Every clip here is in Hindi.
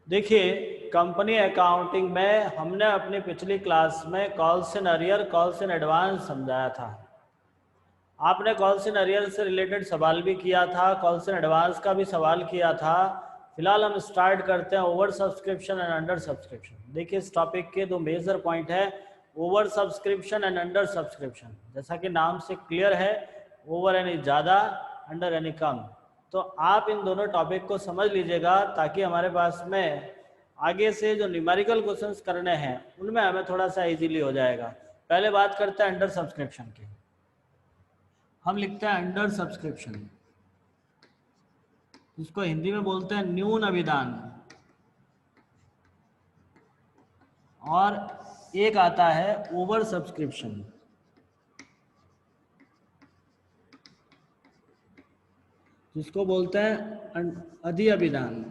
देखिए, कंपनी अकाउंटिंग में हमने अपनी पिछली क्लास में calls in arrear, calls in advance समझाया था। आपने कॉल्स इन अरियर से रिलेटेड सवाल भी किया था, कॉल्स इन एडवांस का भी सवाल किया था। फिलहाल हम स्टार्ट करते हैं over subscription and under subscription. देखिए, इस टॉपिक के दो मेजर पॉइंट है, over subscription and under subscription. जैसा कि नाम से क्लियर है, ओवर यानी ज़्यादा, अंडर यानी कम। तो आप इन दोनों टॉपिक को समझ लीजिएगा ताकि हमारे पास में आगे से जो न्यूमेरिकल क्वेश्चंस करने हैं उनमें हमें थोड़ा सा इजीली हो जाएगा। पहले बात करते हैं अंडर सब्सक्रिप्शन की। हम लिखते हैं अंडर सब्सक्रिप्शन, जिसको हिंदी में बोलते हैं न्यून अभिदान। और एक आता है ओवर सब्सक्रिप्शन, जिसको बोलते हैं अधि अभिदान।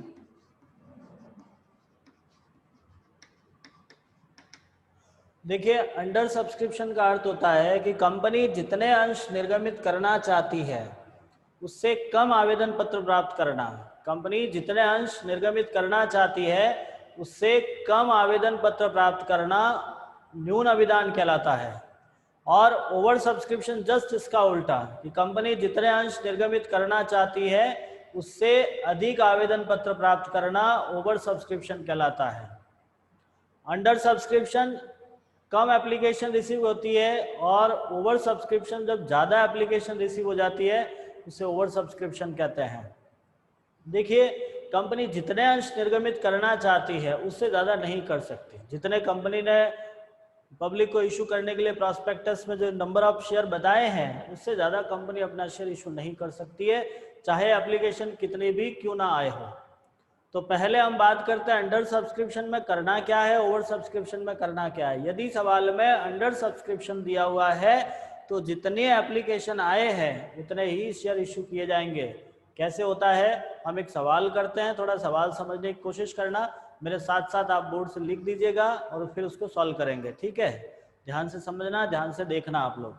देखिए, अंडर सब्सक्रिप्शन का अर्थ होता है कि कंपनी जितने अंश निर्गमित करना चाहती है उससे कम आवेदन पत्र प्राप्त करना। कंपनी जितने अंश निर्गमित करना चाहती है उससे कम आवेदन पत्र प्राप्त करना न्यून अभिदान कहलाता है। और ओवर सब्सक्रिप्शन जस्ट इसका उल्टा, कि कंपनी जितने अंश निर्गमित करना चाहती है उससे अधिक आवेदन पत्र प्राप्त करना ओवर सब्सक्रिप्शन कहलाता है। अंडर सब्सक्रिप्शन कम एप्लीकेशन रिसीव होती है, और ओवर सब्सक्रिप्शन जब ज़्यादा एप्लीकेशन रिसीव हो जाती है उसे ओवर सब्सक्रिप्शन कहते हैं। देखिए, कंपनी जितने अंश निर्गमित करना चाहती है उससे ज़्यादा नहीं कर सकती। जितने कंपनी ने पब्लिक को इशू करने के लिए प्रॉस्पेक्टस में जो नंबर ऑफ शेयर बताए हैं उससे ज़्यादा कंपनी अपना शेयर इशू नहीं कर सकती है, चाहे एप्लीकेशन कितनी भी क्यों ना आए हो। तो पहले हम बात करते हैं अंडर सब्सक्रिप्शन में करना क्या है, ओवर सब्सक्रिप्शन में करना क्या है। यदि सवाल में अंडर सब्सक्रिप्शन दिया हुआ है तो जितने एप्लीकेशन आए हैं उतने ही शेयर इशू किए जाएंगे। कैसे होता है, हम एक सवाल करते हैं, थोड़ा सवाल समझने की कोशिश करना, मेरे साथ साथ आप बोर्ड से लिख दीजिएगा और फिर उसको सॉल्व करेंगे। ठीक है, ध्यान से समझना, ध्यान से देखना। आप लोग,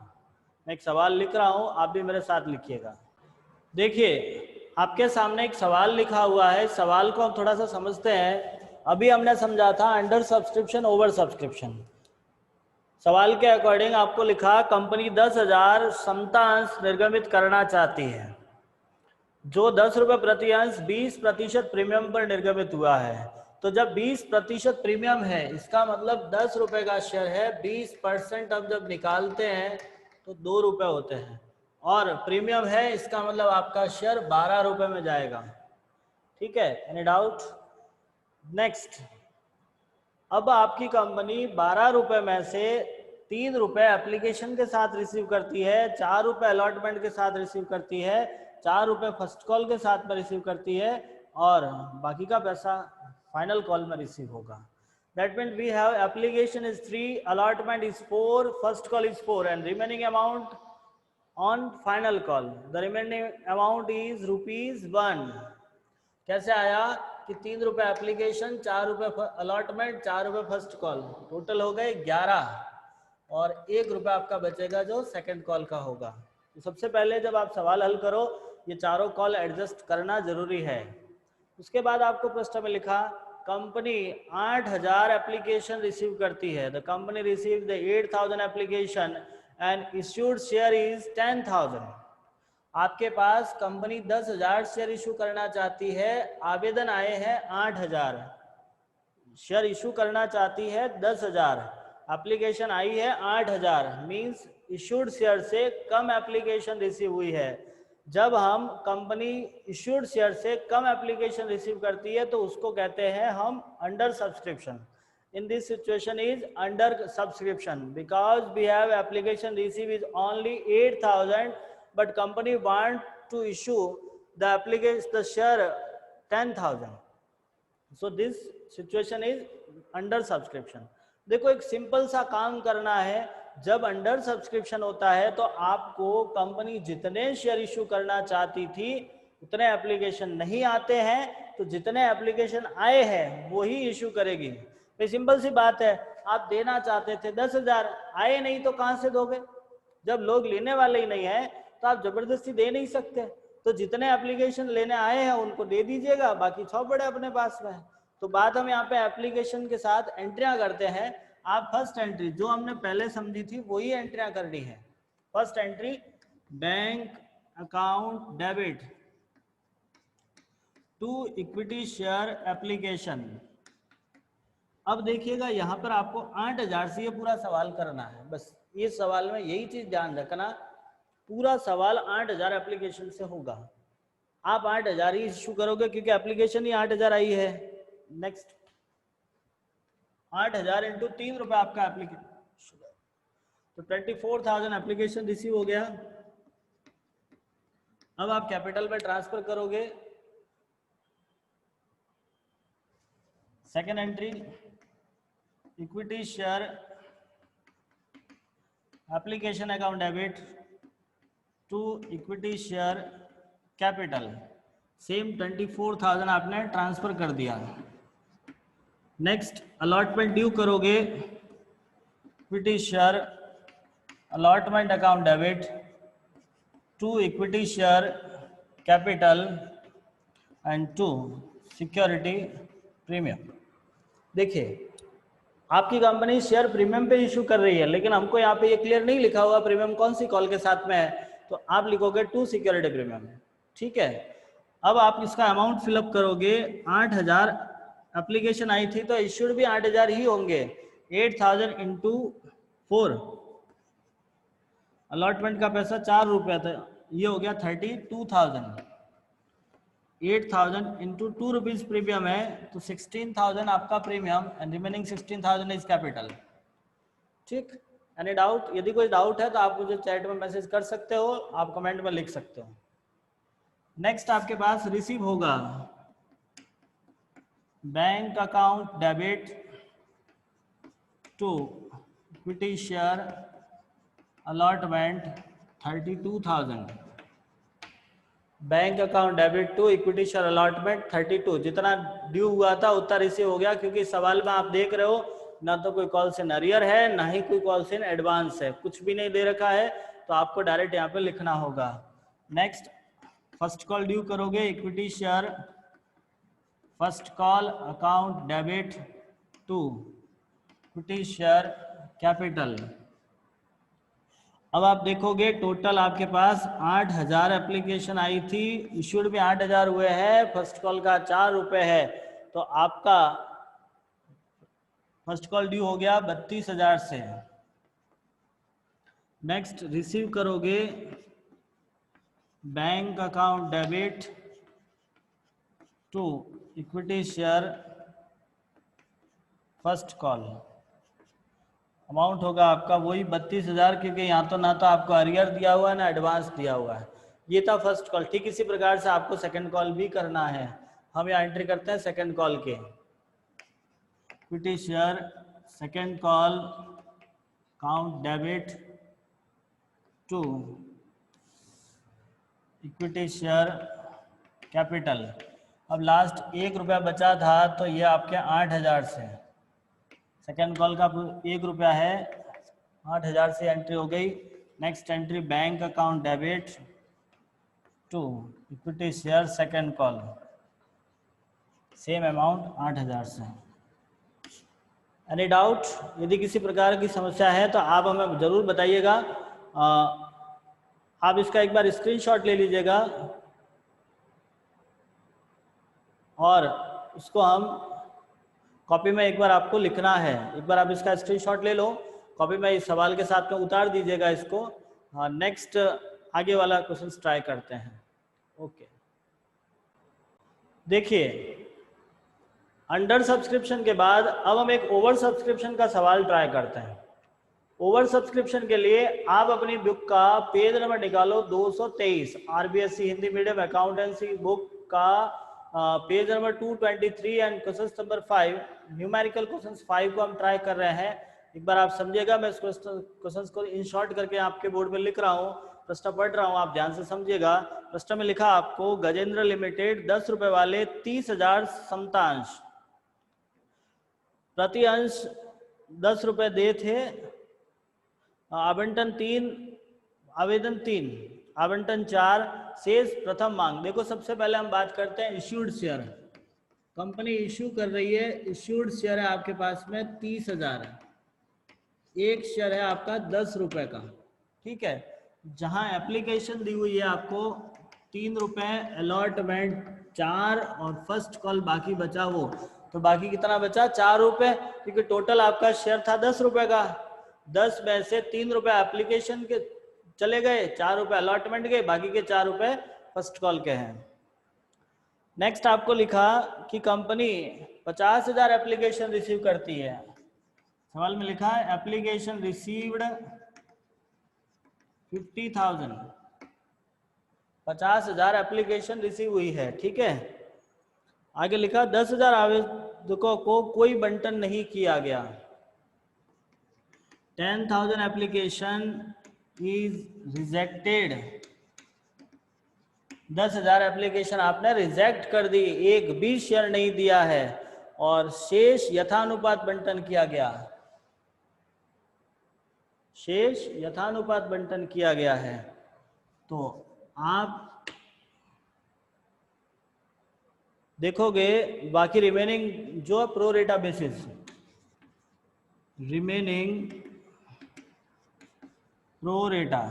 मैं एक सवाल लिख रहा हूँ, आप भी मेरे साथ लिखिएगा। देखिए, आपके सामने एक सवाल लिखा हुआ है, इस सवाल को हम थोड़ा सा समझते हैं। अभी हमने समझा था अंडर सब्सक्रिप्शन, ओवर सब्सक्रिप्शन। सवाल के अकॉर्डिंग आपको लिखा, कंपनी 10,000 समता अंश निर्गमित करना चाहती है, जो 10 रुपये प्रति अंश 20% प्रीमियम पर निर्गमित हुआ है। तो जब 20% प्रीमियम है, इसका मतलब 10 रुपये का शेयर है, 20% अब जब निकालते हैं तो 2 रुपये होते हैं, और प्रीमियम है, इसका मतलब आपका शेयर 12 रुपये में जाएगा। ठीक है, एनी डाउट? नेक्स्ट, अब आपकी कंपनी 12 रुपये में से 3 रुपये एप्लीकेशन के साथ रिसीव करती है, 4 रुपये अलॉटमेंट के साथ रिसीव करती है, 4 रुपये फर्स्ट कॉल के साथ में रिसीव करती है, और बाकी का पैसा फाइनल कॉल में रिसीव होगा। That means we have application is 3, allotment is 4, first call is 4, and remaining amount on final call, the remaining amount is ₹1। कैसे आया कि 3 रुपये एप्लीकेशन, 4 रुपये अलॉटमेंट, 4 रुपये फर्स्ट कॉल, टोटल हो गए 11, और 1 रुपये आपका बचेगा जो सेकंड कॉल का होगा। तो सबसे पहले जब आप सवाल हल करो, ये चारों कॉल एडजस्ट करना जरूरी है। उसके बाद आपको प्रश्न में लिखा, कंपनी 8,000 एप्लीकेशन रिसीव करती है, the company receive the 8,000 application and issued share is 10,000। आपके पास कंपनी 10,000 शेयर इशू करना चाहती है, आवेदन आए हैं 8,000, शेयर इशू करना चाहती है 10,000, एप्लीकेशन आई है 8,000, मींस इशूड शेयर से कम एप्लीकेशन रिसीव हुई है। जब हम कंपनी इशूड शेयर से कम एप्लीकेशन रिसीव करती है तो उसको कहते हैं हम under subscription. In this situation is under subscription, because we have application receive is only 8,000, but company want to issue the application the share 10,000. So this situation is under subscription. देखो, एक सिंपल सा काम करना है। जब अंडर सब्सक्रिप्शन होता है तो आपको कंपनी जितने शेयर इशू करना चाहती थी उतने एप्लीकेशन नहीं आते हैं, तो जितने एप्लीकेशन आए हैं वो ही इशू करेगी। तो सिंपल सी बात है, आप देना चाहते थे 10,000, आए नहीं तो कहाँ से दोगे? जब लोग लेने वाले ही नहीं है तो आप जबरदस्ती दे नहीं सकते। तो जितने एप्लीकेशन लेने आए हैं उनको दे दीजिएगा, बाकी 6 पड़े अपने पास में। तो बात हम यहाँ पे एप्लीकेशन के साथ एंट्रियां करते हैं। आप फर्स्ट एंट्री जो हमने पहले समझी थी वही एंट्रियां करनी है। First entry bank account debit to equity share application. अब देखिएगा यहाँ पर आपको 8,000 से ये पूरा सवाल करना है। बस ये सवाल में यही चीज ध्यान रखना, पूरा सवाल 8,000 एप्लीकेशन से होगा। आप 8,000 ही इश्यू करोगे क्योंकि एप्लीकेशन ही 8,000 आई है। नेक्स्ट 8,000 इंटू 3 रुपए आपका एप्लीकेशन, तो 24,000 एप्लीकेशन रिसीव हो गया। अब आप कैपिटल में ट्रांसफर करोगे। Second entry equity share application account debit to equity share capital, same 24,000 आपने ट्रांसफर कर दिया। नेक्स्ट अलॉटमेंट ड्यू करोगे, equity share allotment account debit to equity share capital and to security premium. देखिए आपकी कंपनी शेयर प्रीमियम पे इशू कर रही है, लेकिन हमको यहाँ पे ये क्लियर नहीं लिखा हुआ प्रीमियम कौन सी कॉल के साथ में है, तो आप लिखोगे टू सिक्योरिटी प्रीमियम। ठीक है, अब आप इसका अमाउंट फिलअप करोगे। 8,000 एप्लीकेशन आई थी तो इश्यूड भी 8,000 ही होंगे। 8,000 इंटू 4, अलॉटमेंट का पैसा 4 रुपया था, ये हो गया 32,000। 8,000 इंटू 2 रुपीज प्रीमियम है तो 16,000 आपका premium and remaining 16,000 is capital. ठीक, एनी डाउट? यदि कोई डाउट है तो आप मुझे चैट में मैसेज कर सकते हो, आप कमेंट में लिख सकते हो। नेक्स्ट आपके पास रिसीव होगा bank account debit to equity share allotment 32,000। Bank account debit to equity share allotment 32, जितना ड्यू हुआ था उतना रिसीव हो गया। क्योंकि सवाल में आप देख रहे हो ना तो कोई कॉल इन अरियर है ना ही कोई कॉल इन एडवांस है, कुछ भी नहीं दे रखा है, तो आपको डायरेक्ट यहाँ पे लिखना होगा। नेक्स्ट फर्स्ट कॉल ड्यू करोगे, equity share first call account debit to equity share capital. अब आप देखोगे टोटल आपके पास 8,000 एप्लीकेशन आई थी, इश्यूड भी 8,000 हुए हैं, फर्स्ट कॉल का 4 रुपए है, तो आपका फर्स्ट कॉल ड्यू हो गया 32,000 से। नेक्स्ट रिसीव करोगे bank account debit to equity share first call, amount होगा आपका वही 32,000, क्योंकि यहाँ तो ना तो आपको अरियर दिया हुआ है ना एडवांस दिया हुआ है। ये था फर्स्ट कॉल। ठीक इसी प्रकार से आपको सेकंड कॉल भी करना है। हम यहाँ एंट्री करते हैं सेकंड कॉल के, equity share second call account debit to equity share capital. अब लास्ट 1 रुपया बचा था तो ये आपके 8,000 से, सेकेंड कॉल का 1 रुपया है, 8,000 से एंट्री हो गई। Next entry bank account debit to equity share second call, same amount 8,000 से। Any doubt? यदि किसी प्रकार की समस्या है तो आप हमें ज़रूर बताइएगा। आप इसका एक बार स्क्रीनशॉट ले लीजिएगा और इसको हम कॉपी में एक बार आपको लिखना है। एक बार आप इसका स्क्रीनशॉट ले लो, कॉपी में इस सवाल के साथ में उतार दीजिएगा इसको। नेक्स्ट आगे वाला क्वेश्चन ट्राई करते हैं। ओके, देखिए अंडर सब्सक्रिप्शन के बाद अब हम एक ओवर सब्सक्रिप्शन का सवाल ट्राई करते हैं। ओवर सब्सक्रिप्शन के लिए आप अपनी बुक का पेज नंबर निकालो 223, RBSC Hindi medium accountancy book का page number 223 and question number 5, numerical question 5 को हम ट्राई कर रहे हैं। एक बार आप समझिएगा, मैं इस क्वेश्चन को इन शॉर्ट करके आपके बोर्ड पे लिख रहा हूँ, प्रश्न पढ़ रहा हूँ, आप ध्यान से समझिएगा। प्रश्न में लिखा आपको गजेंद्र लिमिटेड 10 रुपए वाले 30,000 समतांश प्रति अंश 10 रुपए दे थे। आवंटन 3, आवेदन 3, आवंटन 4, शेष प्रथम मांग। देखो सबसे पहले हम बात करते हैं इश्यूड शेयर। कंपनी इश्यू कर रही है, इश्यूड शेयर है आपके पास में 30,000 है, एक शेयर है आपका 10 रुपए का, ठीक है। जहां एप्लीकेशन दी हुई है आपको 3 रुपए, अलॉटमेंट 4 और फर्स्ट कॉल बाकी बचा वो, तो बाकी कितना बचा 4 रुपए, क्योंकि टोटल आपका शेयर था 10 रुपए का। 10 में से 3 रुपए एप्लीकेशन के चले गए, 4 रुपए अलॉटमेंट के, बाकी के 4 रुपए फर्स्ट कॉल के हैं। नेक्स्ट आपको लिखा कि कंपनी 50,000 एप्लीकेशन रिसीव करती है। सवाल में लिखा है एप्लीकेशन रिसीव्ड 50,000, 50,000 एप्लीकेशन रिसीव हुई है, ठीक है। आगे लिखा 10,000 आवेदकों को कोई बंटन नहीं किया गया। 10,000 एप्लीकेशन इज रिजेक्टेड, 10,000 एप्लीकेशन आपने रिजेक्ट कर दी, एक भी शेयर नहीं दिया है, और शेष यथानुपात बंटन किया गया, शेष यथानुपात बंटन किया गया है। तो आप देखोगे बाकी रिमेनिंग जो प्रो रेटा बेसिस, रिमेनिंग प्रो रेटा,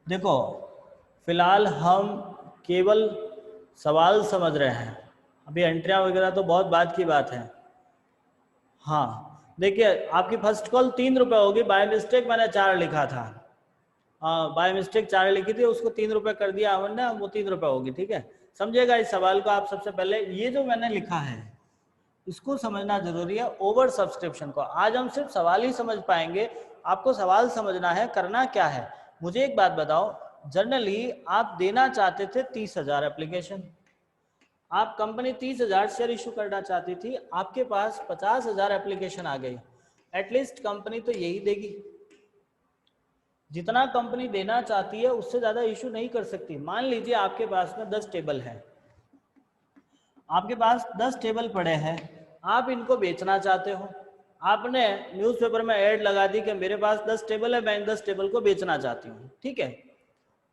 देखो फिलहाल हम केवल सवाल समझ रहे हैं, अभी एंट्रियां वगैरह तो बहुत बाद की बात है। हाँ देखिए आपकी फर्स्ट कॉल 3 रुपए होगी, बाय मिस्टेक मैंने 4 लिखा था, बाय मिस्टेक 4 लिखी थी, उसको 3 रुपए कर दिया अमन ने, वो 3 रुपए होगी, ठीक है। समझिएगा इस सवाल को आप। सबसे पहले ये जो मैंने लिखा है इसको समझना जरूरी है, ओवर सब्सक्रिप्शन को। आज हम सिर्फ सवाल ही समझ पाएंगे, आपको सवाल समझना है, करना क्या है। मुझे एक बात बताओ, जनरली आप देना चाहते थे 30,000 एप्लीकेशन, आप कंपनी 30,000 शेयर इशू करना चाहती थी, आपके पास 50,000 एप्लीकेशन आ गई, एटलीस्ट कंपनी तो यही देगी, जितना कंपनी देना चाहती है उससे ज्यादा इशू नहीं कर सकती। मान लीजिए आपके पास में 10 टेबल है, आपके पास 10 टेबल पड़े हैं, आप इनको बेचना चाहते हो, आपने न्यूज़पेपर में ऐड लगा दी कि मेरे पास 10 टेबल है, मैं इन 10 टेबल को बेचना चाहती हूँ, ठीक है।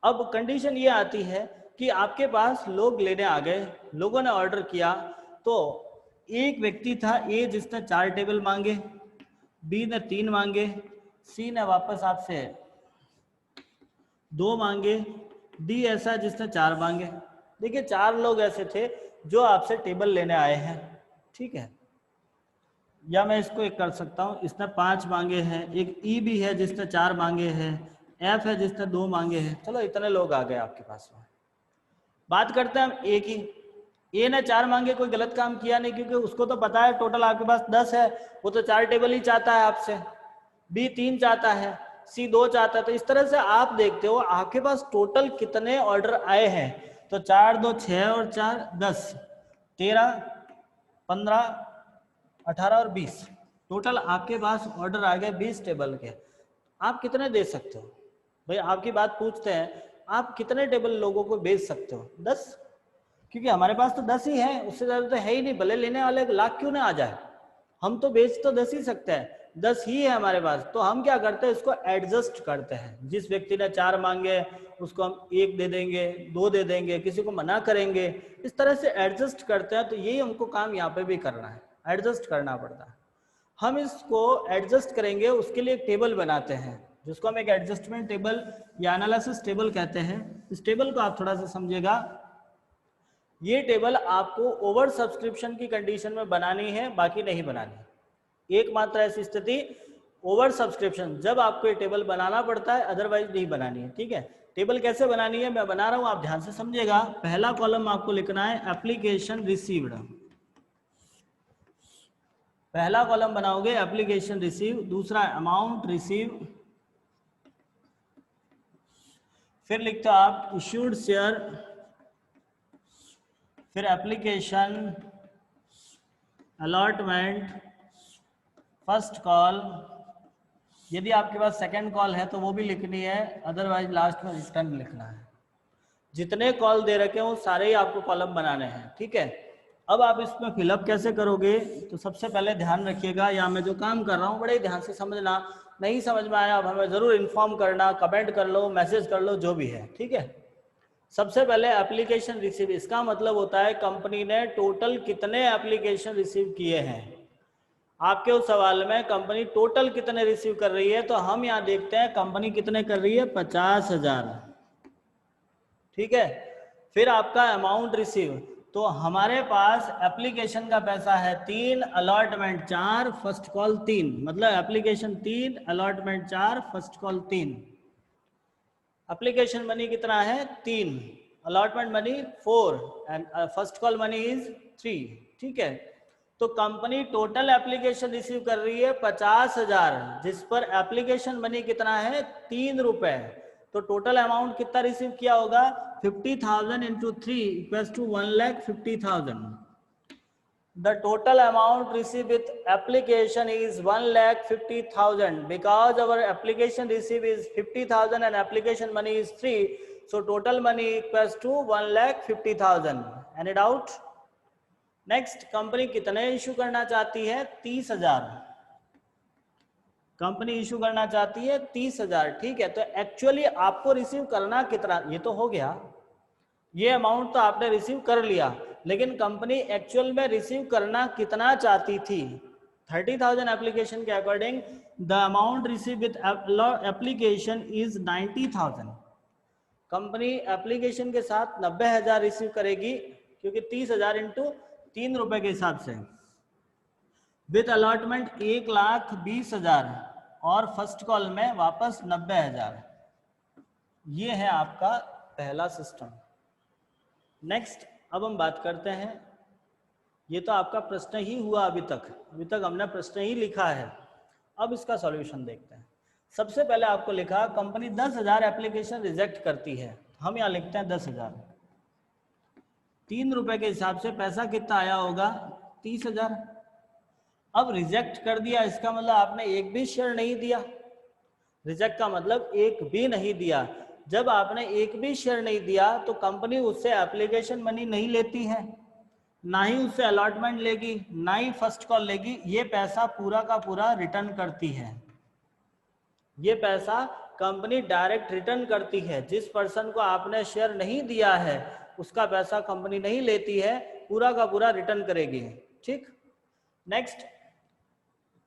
अब कंडीशन ये आती है कि आपके पास लोग लेने आ गए, लोगों ने ऑर्डर किया, तो एक व्यक्ति था ए जिसने 4 टेबल मांगे, बी ने 3 मांगे, सी ने वापस आपसे 2 मांगे, डी ऐसा जिसने 4 मांगे। देखिए 4 लोग ऐसे थे जो आपसे टेबल लेने आए हैं, ठीक है। या मैं इसको एक कर सकता हूँ, इसने 5 मांगे हैं, एक ई भी है जिसने 4 मांगे हैं, एफ है जिसने 2 मांगे हैं, चलो इतने लोग आ गए आपके पास में। बात करते हैं हम ए की। ए ने 4 मांगे, कोई गलत काम किया नहीं, क्योंकि उसको तो पता है टोटल आपके पास 10 है, वो तो 4 टेबल ही चाहता है आपसे। बी 3 चाहता है, सी 2 चाहता है। तो इस तरह से आप देखते हो आपके पास टोटल कितने ऑर्डर आए हैं, तो 4 2 6 और 4 10, 13 15 18 और 20, टोटल आपके पास ऑर्डर आ गए 20 टेबल के। आप कितने दे सकते हो भाई? आपकी बात पूछते हैं, आप कितने टेबल लोगों को बेच सकते हो? 10, क्योंकि हमारे पास तो 10 ही है, उससे ज्यादा तो है ही नहीं, भले लेने वाले लाख क्यों ना आ जाए, हम तो बेच तो 10 ही सकते हैं, 10 ही है हमारे पास। तो हम क्या करते हैं, इसको एडजस्ट करते हैं। जिस व्यक्ति ने 4 मांगे उसको हम 1 दे देंगे, 2 दे देंगे, किसी को मना करेंगे, इस तरह से एडजस्ट करते हैं। तो यही हमको काम यहाँ पे भी करना है, एडजस्ट करना पड़ता है। हम इसको एडजस्ट करेंगे, उसके लिए एक टेबल बनाते हैं जिसको हम एक एडजस्टमेंट टेबल या एनालिसिस टेबल कहते हैं। इस टेबल को आप थोड़ा सा समझिएगा। ये टेबल आपको ओवर सब्सक्रिप्शन की कंडीशन में बनानी है, बाकी नहीं बनानी। एकमात्र ऐसी स्थिति ओवर सब्सक्रिप्शन, जब आपको ये टेबल बनाना पड़ता है, अदरवाइज नहीं बनानी है, ठीक है। टेबल कैसे बनानी है मैं बना रहा हूं, आप ध्यान से समझिएगा। पहला कॉलम आपको लिखना है एप्लीकेशन रिसीव्ड, पहला कॉलम बनाओगे एप्लीकेशन रिसीव, दूसरा अमाउंट रिसीव, फिर लिखते हो आप इश्यूड शेयर, फिर एप्लीकेशन, अलॉटमेंट, फर्स्ट कॉल, यदि आपके पास सेकंड कॉल है तो वो भी लिखनी है, अदरवाइज लास्ट में रिटर्न लिखना है। जितने कॉल दे रखे हैं वो सारे ही आपको कॉलम बनाने हैं, ठीक है। अब आप इसमें फिलअप कैसे करोगे, तो सबसे पहले ध्यान रखिएगा, या मैं जो काम कर रहा हूँ बड़े ध्यान से समझना। नहीं समझ में आया अब हमें जरूर इन्फॉर्म करना, कमेंट कर लो, मैसेज कर लो, जो भी है, ठीक है। सबसे पहले एप्लीकेशन रिसीव, इसका मतलब होता है कंपनी ने टोटल कितने एप्लीकेशन रिसीव किए हैं। आपके उस सवाल में कंपनी टोटल कितने रिसीव कर रही है, तो हम यहाँ देखते हैं कंपनी कितने कर रही है, 50,000। ठीक है, फिर आपका अमाउंट रिसीव, तो हमारे पास एप्लीकेशन का पैसा है 3, अलॉटमेंट 4, फर्स्ट कॉल 3, मतलब application 3, allotment 4, first call 3। Application money कितना है 3, allotment money 4 and first call money is 3। ठीक है, तो कंपनी टोटल एप्लीकेशन रिसीव कर रही है 50,000, जिस पर एप्लीकेशन मनी कितना है 3 रुपए। तो टोटल अमाउंट कितना रिसीव किया होगा, 50,000 into 3 equals to 1,50,000। The total amount received with application is 1,50,000. Because our application receipt is 50,000 and application money is 3, so total money equals to 1,50,000. Any doubt? Next, company कितने इशू करना चाहती है, 30,000। कंपनी इशू करना चाहती है 30,000। ठीक है, तो एक्चुअली आपको रिसीव करना कितना, ये तो हो गया, ये अमाउंट तो आपने रिसीव कर लिया, लेकिन कंपनी एक्चुअल में रिसीव करना कितना चाहती थी। 30,000 एप्लीकेशन के according the amount receive with application is 90,000। Company application के साथ 90,000 रिसीव करेगी, क्योंकि 30,000 इंटू 3 रुपए के हिसाब से। विद अलॉटमेंट 1,20,000 और फर्स्ट कॉल में वापस 90,000। ये है आपका पहला सिस्टम। नेक्स्ट, अब हम बात करते हैं, ये तो आपका प्रश्न ही हुआ अभी तक हमने प्रश्न ही लिखा है। अब इसका सॉल्यूशन देखते हैं। सबसे पहले आपको लिखा कंपनी 10,000 एप्लीकेशन रिजेक्ट करती है, हम यहाँ लिखते हैं 10,000। 3 रुपए के हिसाब से पैसा कितना आया होगा, 30,000। अब रिजेक्ट कर दिया, इसका मतलब आपने एक भी शेयर नहीं दिया। रिजेक्ट का मतलब एक भी नहीं दिया। जब आपने एक भी शेयर नहीं दिया तो कंपनी उससे एप्लीकेशन मनी नहीं लेती है, ना ही उससे अलॉटमेंट लेगी, ना ही फर्स्ट कॉल लेगी। ये पैसा पूरा का पूरा रिटर्न करती है। ये पैसा कंपनी डायरेक्ट रिटर्न करती है। जिस पर्सन को आपने शेयर नहीं दिया है उसका पैसा कंपनी नहीं लेती है, पूरा का पूरा रिटर्न करेगी। ठीक, नेक्स्ट,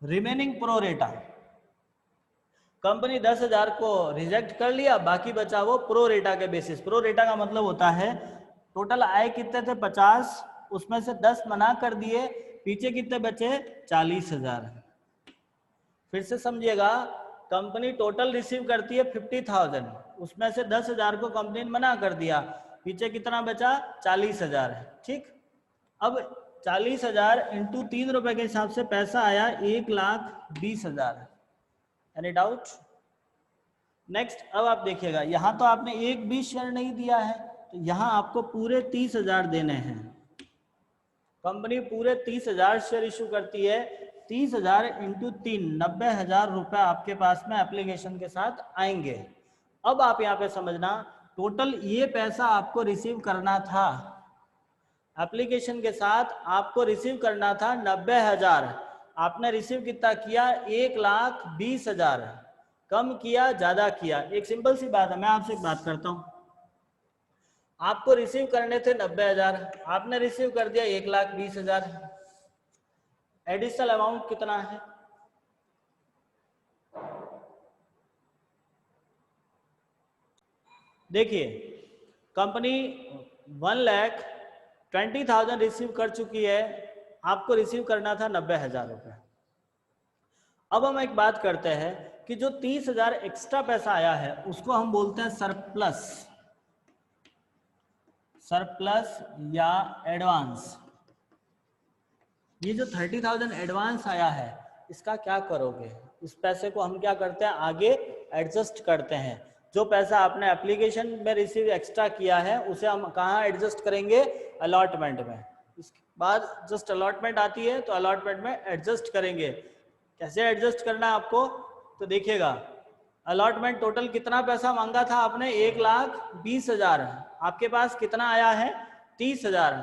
रिमेनिंग प्रोरेटा। कंपनी 10,000 को रिजेक्ट कर लिया, बाकी बचा वो प्रोरेटा के बेसिस। प्रोरेटा का मतलब होता है टोटल आए कितने थे 50, उसमें से 10 मना कर दिए, पीछे कितने बचे 40,000। फिर से समझिएगा, कंपनी टोटल रिसीव करती है 50,000, उसमें से 10,000 को कंपनी ने मना कर दिया, पीछे कितना बचा 40,000। ठीक, अब 40,000 इंटू 3 रुपए के हिसाब से पैसा आया 1,20,000। Any doubt? नेक्स्ट, अब आप देखिएगा, यहाँ तो आपने एक भी शेयर नहीं दिया है, तो यहाँ आपको पूरे 30,000 देने हैं। कंपनी पूरे 30,000 शेयर इशू करती है। 30,000 इंटू 3, 90,000 रुपए आपके पास में एप्लीकेशन के साथ आएंगे। अब आप यहाँ पे समझना, टोटल ये पैसा आपको रिसीव करना था, एप्लीकेशन के साथ आपको रिसीव करना था 90,000। आपने रिसीव कितना किया, 1,20,000। कम किया ज्यादा किया, एक सिंपल सी बात है। मैं आपसे एक बात करता हूं, आपको रिसीव करने थे 90,000, आपने रिसीव कर दिया 1,20,000। एडिशनल अमाउंट कितना है, देखिए कंपनी 1,20,000 रिसीव कर चुकी है, आपको रिसीव करना था 90,000 रुपए। अब हम एक बात करते हैं कि जो 30,000 एक्स्ट्रा पैसा आया है उसको हम बोलते हैं सरप्लस, सरप्लस या एडवांस। ये जो 30,000 एडवांस आया है इसका क्या करोगे, इस पैसे को हम क्या करते हैं आगे एडजस्ट करते हैं। जो पैसा आपने एप्लीकेशन में रिसीव एक्स्ट्रा किया है उसे हम कहाँ एडजस्ट करेंगे, अलॉटमेंट में। इसके बाद जस्ट अलॉटमेंट आती है तो अलॉटमेंट में एडजस्ट करेंगे। कैसे एडजस्ट करना है आपको, तो देखिएगा, अलॉटमेंट टोटल कितना पैसा मांगा था आपने, 1,20,000। आपके पास कितना आया है 30,000।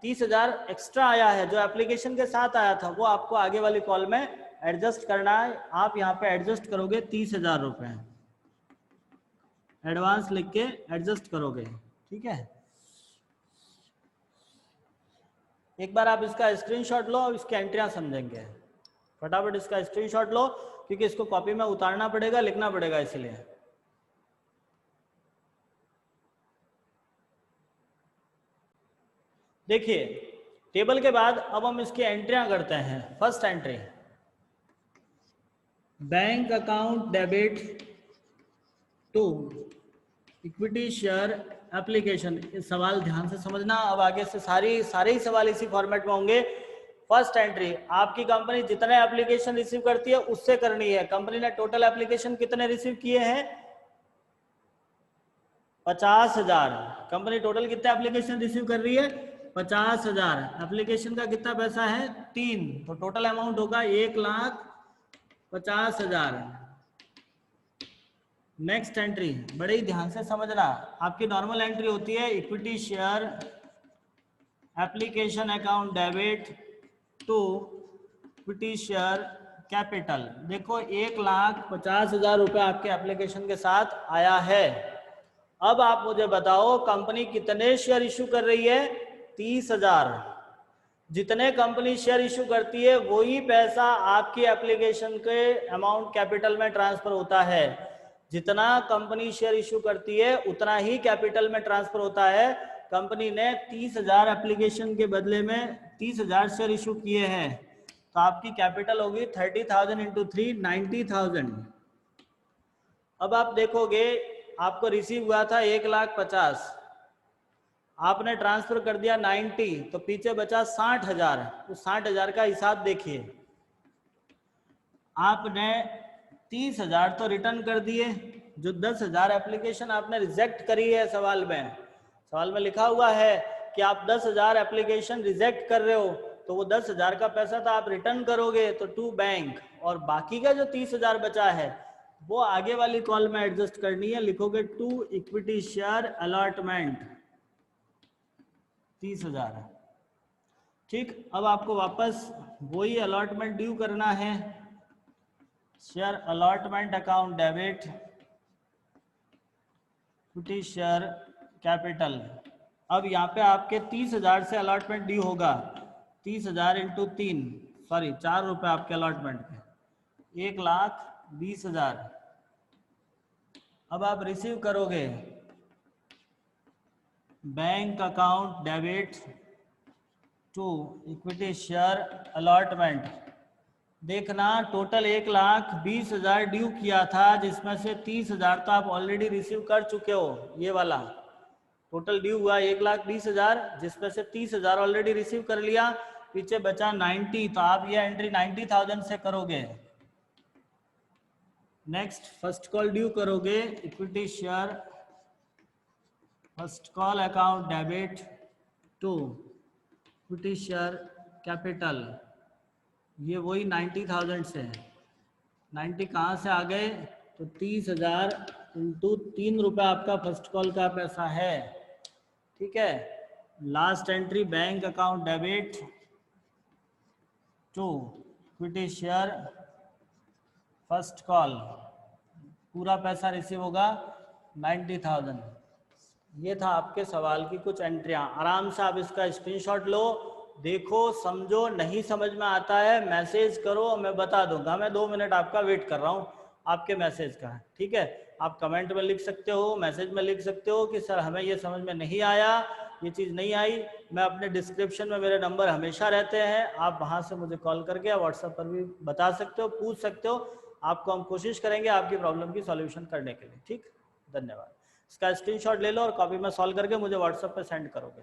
30,000 एक्स्ट्रा आया है जो एप्लीकेशन के साथ आया था, वो आपको आगे वाली कॉल में एडजस्ट करना है। आप यहाँ पे एडजस्ट करोगे 30,000 रुपए, एडवांस लिख के एडजस्ट करोगे। ठीक है, एक बार आप इसका स्क्रीनशॉट लो और इसकी एंट्रियां समझेंगे। फटाफट इसका स्क्रीनशॉट लो क्योंकि इसको कॉपी में उतारना पड़ेगा, लिखना पड़ेगा, इसलिए। देखिए टेबल के बाद अब हम इसकी एंट्रियां करते हैं। First entry, bank account debit to equity share application. सवाल ध्यान से समझना, अब आगे से सारे ही सवाल इसी फॉर्मेट में होंगे। फर्स्ट एंट्री, आपकी कंपनी जितने एप्लीकेशन रिसीव करती है उससे करनी है। कंपनी ने टोटल एप्लीकेशन कितने रिसीव किए हैं? 50,000। कंपनी टोटल कितने एप्लीकेशन रिसीव कर रही है? 50,000। एप्लीकेशन का कितना पैसा है? 3। तो टोटल अमाउंट होगा 1,50,000। नेक्स्ट एंट्री बड़े ही ध्यान से समझना, आपकी नॉर्मल एंट्री होती है equity share application account debit to equity share capital. देखो 1,50,000 रुपये आपके एप्लीकेशन के साथ आया है। अब आप मुझे बताओ कंपनी कितने शेयर इशू कर रही है? 30,000। जितने कंपनी शेयर इशू करती है वही पैसा आपकी एप्लीकेशन के अमाउंट कैपिटल में ट्रांसफर होता है। जितना कंपनी शेयर इशू करती है उतना ही कैपिटल में ट्रांसफर होता है। कंपनी ने 30,000 एप्लीकेशन के बदले में 30,000 शेयर इशू किए हैं, तो आपकी कैपिटल होगी 30,000 इंटू 3, 90,000। अब आप देखोगे आपको रिसीव हुआ था 1,50,000, आपने ट्रांसफर कर दिया 90, तो पीछे बचा 60,000। उस 60,000 का हिसाब देखिए। आपने 30,000 तो रिटर्न कर दिए, जो 10,000 एप्लीकेशन आपने रिजेक्ट करी है। सवाल में लिखा हुआ है कि आप 10,000 एप्लीकेशन रिजेक्ट कर रहे हो, तो वो 10,000 का पैसा तो आप रिटर्न करोगे तो टू बैंक, और बाकी का जो 30,000 बचा है वो आगे वाली कॉल में एडजस्ट करनी है। लिखोगे टू इक्विटी शेयर अलॉटमेंट 30,000। ठीक, अब आपको वापस वही अलॉटमेंट ड्यू करना है। Share allotment account debit equity share capital. अब यहाँ पे आपके 30,000 से अलॉटमेंट ड्यू होगा। 30,000 इंटू 3, सॉरी 4 रुपये आपके अलॉटमेंट पे, 1,20,000। अब आप रिसीव करोगे bank account debit to equity share allotment. देखना टोटल 1,20,000 ड्यू किया था, जिसमें से 30,000 तो आप ऑलरेडी रिसीव कर चुके हो। ये वाला टोटल ड्यू हुआ 1,20,000, जिसमें से 30,000 ऑलरेडी रिसीव कर लिया, पीछे बचा 90, तो आप ये एंट्री 90,000 से करोगे। नेक्स्ट फर्स्ट कॉल ड्यू करोगे equity share first call account debit to equity share capital. ये वही 90,000 से है। 90 कहाँ से आ गए? तो 30,000 इंटू 3 रुपये आपका फर्स्ट कॉल का पैसा है। ठीक है, last entry bank account debit to equity share first call, पूरा पैसा रिसीव होगा 90,000। ये था आपके सवाल की कुछ एंट्रियां। आराम से आप इसका स्क्रीनशॉट लो, देखो, समझो। नहीं समझ में आता है मैसेज करो, मैं बता दूंगा। मैं 2 मिनट आपका वेट कर रहा हूँ आपके मैसेज का। ठीक है, आप कमेंट में लिख सकते हो, मैसेज में लिख सकते हो कि सर हमें ये समझ में नहीं आया, ये चीज़ नहीं आई। मैं अपने डिस्क्रिप्शन में मेरे नंबर हमेशा रहते हैं, आप वहाँ से मुझे कॉल करके या व्हाट्सएप पर भी बता सकते हो, पूछ सकते हो। आपको हम कोशिश करेंगे आपकी प्रॉब्लम की सॉल्यूशन करने के लिए। ठीक, धन्यवाद। इसका स्क्रीनशॉट ले लो और कॉपी में सॉल्व करके मुझे व्हाट्सएप पर सेंड करोगे।